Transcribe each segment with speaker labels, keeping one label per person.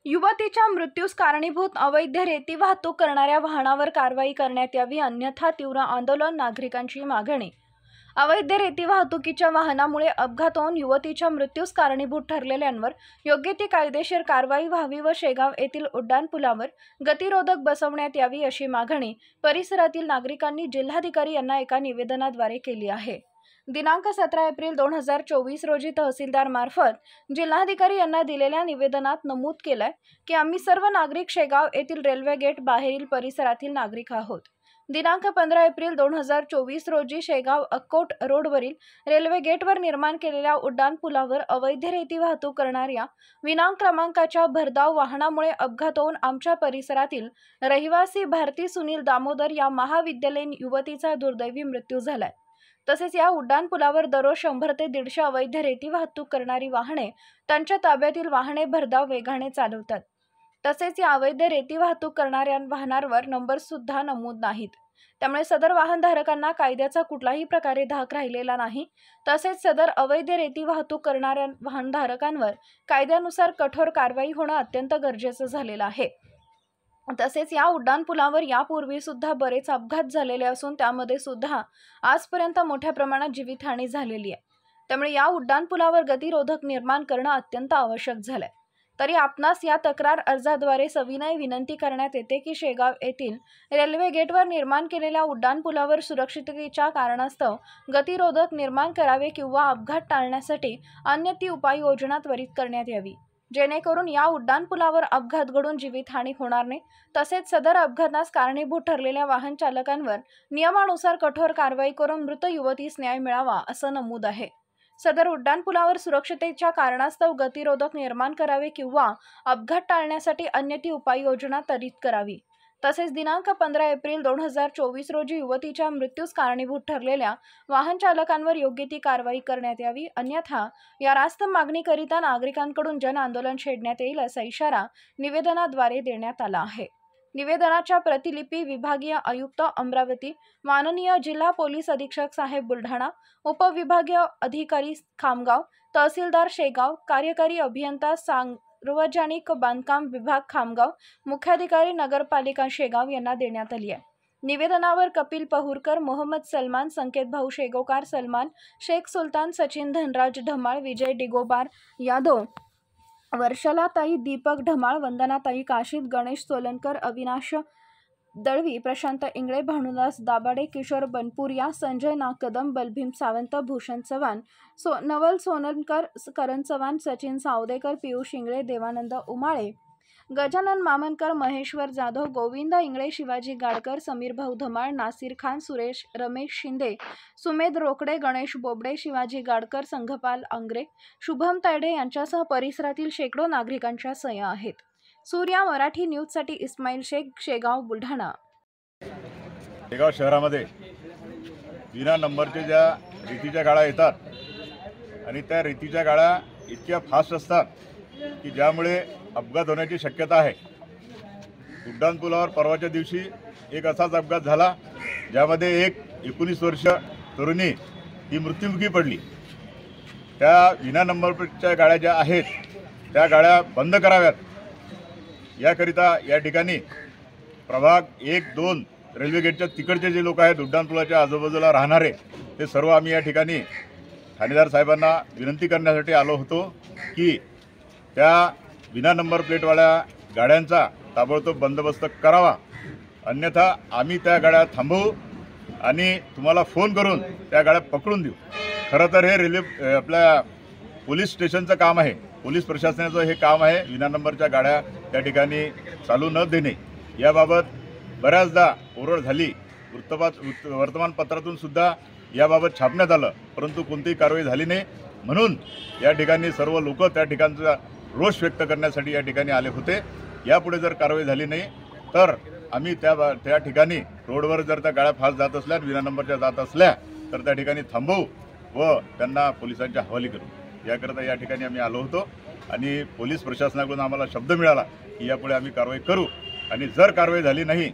Speaker 1: युवतीच्या मृत्यूस कारणीभूत अवैध रेती वाहतूक करणाऱ्या वाहनावर कारवाई करण्यात यावी, अन्यथा तीव्र आंदोलन, नागरिकांची मागणी। अवैध रेती वाहतुकीच्या वाहनामुळे अपघात होऊन युवतीच्या मृत्यूस कारणीभूत ठरलेल्यांवर योग्य ती कायदेशीर कारवाई व्हावी व शेगाव येथील उड्डाणपुलावर गतिरोधक बसवण्यात यावी अशी मागणी परिसरातील नागरिकांनी जिल्हाधिकारी यांना एका निवेदनाद्वारे केली आहे। दिनांक 17 एप्रिल 2024 रोजी तहसीलदार मार्फत जिल्हाधिकारी यांना दिलेल्या निवेदनात नमूद केलंय की आम्ही सर्व नागरिक शेगाव येथील रेल्वे गेट बाहेरील परिसरातील नागरिक आहोत। दिनांक 15 एप्रिल 2024 रोजी शेगाव अक्कोट रोडवरील रेल्वे गेटवर निर्माण केलेल्या उड्डाणपुलावर अवैध रेती वाहतूक करणाऱ्या विना क्रमांकाच्या भरधाव वाहनामुळे अपघात होऊन आमच्या परिसरातील रहिवासी भारती सुनील दामोदर या महाविद्यालयीन युवतीचा दुर्दैवी मृत्यू झालाय। तसेच या उड्डाणपुलावर दररोज 100 ते 150 अवैध रेती वाहतूक करणारी वाहने त्यांच्या ताब्यातील वाहने भरधाव वेगाने चालवतात। तसेच या अवैध रेती वाहतूक करणाऱ्या वाहनांवर नंबर सुद्धा नमूद नाहीत। त्यामुळे सदर वाहनधारकांना कायद्याचा कुठलाही प्रकारे धाक राहिलेला नाही। तसेच सदर अवैध रेती वाहतूक करणाऱ्या वाहनधारकांवर कायद्यानुसार कठोर कारवाई होणं अत्यंत गरजेचं झालेलं आहे। तसेच या उड्डाणपुलावर यापूर्वी सुद्धा बरेच अपघात झालेले असून त्यामध्ये सुद्धा आजपर्यंत मोठ्या प्रमाणात जीवितहानी झालेली आहे। त्यामुळे या उड्डाणपुलावर गतिरोधक निर्माण करणं अत्यंत आवश्यक झालंय। तरी आपणास या तक्रार अर्जाद्वारे सविनय विनंती करण्यात येते की शेगाव येथील रेल्वे गेटवर निर्माण केलेल्या उड्डाणपुलावर सुरक्षिततेच्या कारणास्तव गतिरोधक निर्माण करावे किंवा अपघात टाळण्यासाठी अन्य ती उपाययोजना त्वरित करण्यात यावी, जेणेकरून या उड्डाणपुलावर अपघात घडून जीवितहानी होणार नाही। तसेच सदर अपघातास कारणीभूत ठरलेल्या वाहन चालकांवर नियमानुसार कठोर कारवाई करून मृत युवतीस न्याय मिळावा असं नमूद आहे। सदर उड्डाणपुलावर सुरक्षिततेच्या कारणास्तव गतिरोधक निर्माण करावे किंवा अपघात टाळण्यासाठी अन्य ती उपाययोजना त्वरित करावी। तसेच दिनांक 15 एप्रिल 2024 रोजी युवतीच्या मृत्यूस कारणीभूत ठरलेल्या वाहन चालकांवर योग्य ती कारवाई करण्यात यावी, अन्यथा या रास्त मागणीकरिता नागरिकांकडून जन आंदोलन छेडण्यात येईल असा इशारा निवेदनाद्वारे देण्यात आला आहे। निवेदनाच्या प्रतिलिपी विभागीय आयुक्त अमरावती, माननीय जिल्हा पोलीस अधीक्षक साहेब बुलढाणा, उपविभागीय अधिकारी खामगाव, तहसीलदार शेगाव, कार्यकारी अभियंता सार्वजनिक बांधकाम विभाग खामगाव, मुख्याधिकारी नगरपालिका शेगाव यांना देण्यात आली आहे। निवेदनावर कपिल पहुरकर, मोहम्मद सलमान, संकेत भाऊ शेगोकार सलमान, शेख सुलतान, सचिन धनराज ढमाळ, विजय डिगोबार यादव, वर्षलाताई दीपक ढमाळ, वंदनाताई काशीद, गणेश सोलनकर, अविनाश दळवी, प्रशांत इंगळे, भानुदास दाभाडे, किशोर बनपुरिया, संजय नाकदम, बलभीम सावंत, भूषण चव्हाण, नवल सोननकर, करण चव्हाण, सचिन सावदेकर, पियुष इंगळे, देवानंद उमाळे, गजानन मामनकर, महेश्वर जाधव, गोविंद इंगळे, शिवाजी गाडकर, समीर भाऊ धमाळ, नासिर खान, सुरेश रमेश शिंदे, सुमेध रोकडे, गणेश बोबडे, शिवाजी गाडकर, संघपाल आंग्रे, शुभम तायडे यांच्यासह परिसरातील शेकडो नागरिकांच्या सह्या आहेत। सूर्या मराठी न्यूजसाठी इस्माईल शेख, शेगाव, बुलढाणा।
Speaker 2: शेगाव शहरामध्ये विना नंबरचे ज्या रेतीच्या गाड्या येतात आणि त्या रेतीच्या गाड्या इतक्या फास्ट असतात की ज्यामुळे अपघात होण्याची शक्यता आहे। उड्डाणपुलावर परवाच्या दिवशी एक असाच अपघात झाला ज्यामध्ये एक 19 वर्ष तरुणी ही मृत्युमुखी पडली। त्या विना नंबरच्या गाड्या ज्या आहेत त्या गाड्या बंद कराव्यात याकरिता या ठिकाणी प्रभाग 1-2 रेल्वे गेटच्या तिकडचे जे लोक आहेत उड्डाणपुलाच्या आजूबाजूला राहणारे ते सर्व आम्ही या ठिकाणी ठाणेदार साहेबांना विनंती करण्यासाठी आलो होतो की त्या विना नंबर प्लेटवाल्या गाड्यांचा ताबडतोब बंदोबस्त करावा, अन्यथा आम्ही त्या गाड्या थांबवू आणि तुम्हाला फोन करून त्या गाड्या पकडून देऊ। खरं तर हे रेल्वे आपल्या पोलीस स्टेशनचं काम आहे, पोलीस प्रशासनाचं हे काम आहे विना नंबरच्या गाड्या त्या ठिकाणी चालू न देणे। याबाबत बऱ्याचदा ओरड झाली, वर्तमानपत्रातून सुद्धा याबाबत छापण्यात आलं, परंतु कोणतीही कारवाई झाली नाही। म्हणून या ठिकाणी सर्व लोक त्या ठिकाणचा रोष व्यक्त करण्यासाठी या ठिकाणी आले होते। यापुढे जर कारवाई झाली नाही तर आम्ही त्या ठिकाणी रोडवर जर त्या गाड्या फास्ट जात असल्या, विना नंबरच्या जात असल्या तर त्या ठिकाणी थांबवू व त्यांना पोलिसांच्या हवाली करू। याकरता या ठिकाणी आम्ही आलो होतो आणि पोलीस प्रशासनाकडून आम्हाला शब्द मिळाला की यापुढे आम्ही कारवाई करू आणि जर कारवाई झाली नाही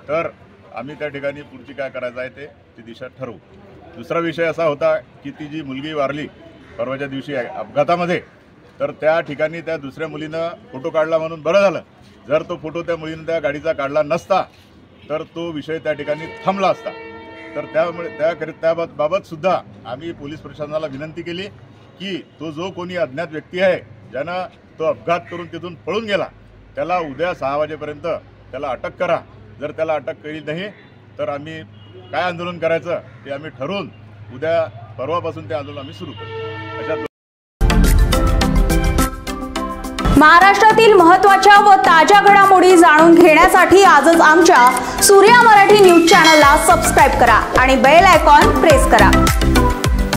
Speaker 2: तर आम्ही त्या ठिकाणी पुढची काय करायचं आहे ती दिशा ठरवू। दुसरा विषय असा होता की ती जी मुलगी वारली परवाच्या दिवशी अपघातामध्ये, तर त्या ठिकाणी त्या दुसऱ्या मुलीनं फोटो काढला म्हणून बरं झालं. जर तो फोटो त्या मुलीनं त्या गाडीचा काढला नसता तर तो विषय त्या ठिकाणी थांबला असता. तर त्यामुळे त्याबाबत सुद्धा आम्ही पोलीस प्रशासनाला विनंती केली की तो जो कोणी अज्ञात व्यक्ती आहे ज्यानं तो अपघात करून तिथून पळून गेला त्याला उद्या 6 वाजेपर्यंत त्याला अटक करा. जर त्याला अटक केली नाही तर आम्ही काय आंदोलन करायचं ते आम्ही ठरवून उद्या परवापासून ते आंदोलन आम्ही सुरू करू. अशा
Speaker 3: महाराष्ट्रातील महत्त्वाच्या व ताज्या घडामोडी जाणून घेण्यासाठी आजच आमच्या सूर्या मराठी न्यूज चॅनलला सबस्क्राईब करा आणि बेल आयकॉन प्रेस करा.